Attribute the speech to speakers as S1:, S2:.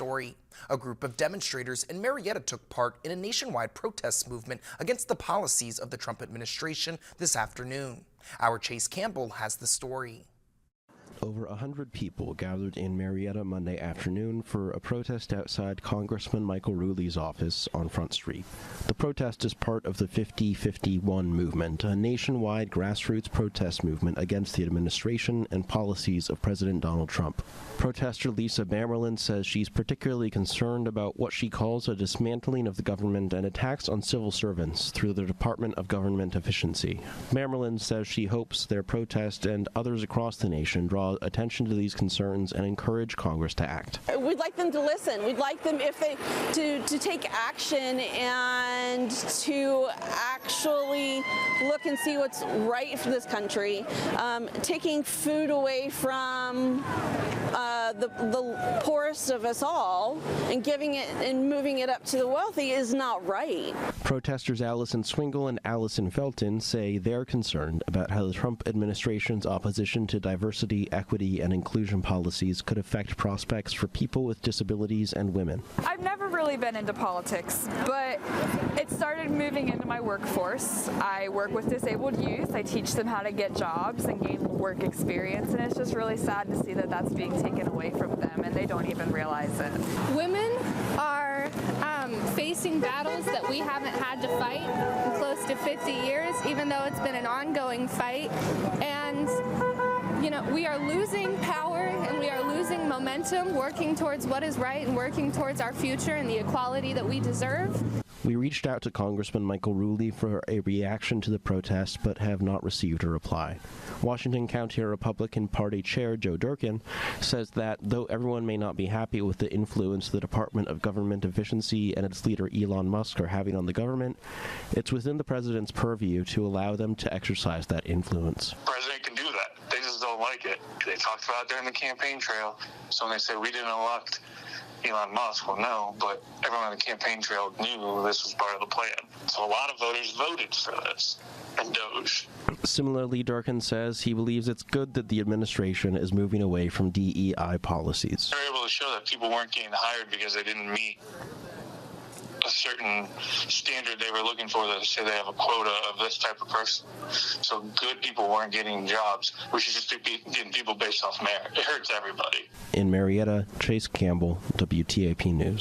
S1: story. A group of demonstrators in Marietta took part in a nationwide protest movement against the policies of the Trump administration this afternoon. Our Chase Campbell has the story.
S2: Over 100 people gathered in Marietta Monday afternoon for a protest outside Congressman Michael Rulli's office on Front Street. The protest is part of the 50-51 movement, a nationwide grassroots protest movement against the administration and policies of President Donald Trump. Protester Lisa Bamerlin says she's particularly concerned about what she calls a dismantling of the government and attacks on civil servants through the Department of Government Efficiency. Bamerlin says she hopes their protest and others across the nation draw attention to these concerns and encourage Congress to act.
S3: We'd like them to listen. We'd like them to take action and to actually look and see what's right for this country. Taking food away from the poorest of us all and giving it and moving it up to the wealthy is not right.
S2: Protesters Allison Swingle and Allison Felton say they're concerned about how the Trump administration's opposition to diversity, equity, and inclusion policies could affect prospects for people with disabilities and women.
S4: I've never really been into politics, but it started moving into my workforce. I work with disabled youth. I teach them how to get jobs and gain work experience, and it's just really sad to see that that's being taken away from them, and they don't even realize it.
S5: Women are facing battles that we haven't had to fight in close to 50 years, even though it's been an ongoing fight. And we are losing power and we are losing momentum working towards what is right and working towards our future and the equality that we deserve.
S2: We reached out to Congressman Michael Rulli for a reaction to the protest, but have not received a reply. Washington County Republican Party Chair Joe Durkin says that though everyone may not be happy with the influence the Department of Government Efficiency and its leader Elon Musk are having on the government, it's within the president's purview to allow them to exercise that influence.
S6: The president can do that. They just don't like it. They talked about it during the campaign trail, so when they say we didn't elect Elon Musk, well, no, but everyone on the campaign trail knew this was part of the plan. So a lot of voters voted for this and Doge.
S2: Similarly, Durkin says he believes it's good that the administration is moving away from DEI policies.
S6: They were able to show that people weren't getting hired because they didn't meet a certain standard they were looking for, that say they have a quota of this type of person. So good people weren't getting jobs. We should just be getting people based off merit. It hurts everybody.
S2: In Marietta, Chase Campbell, WTAP News.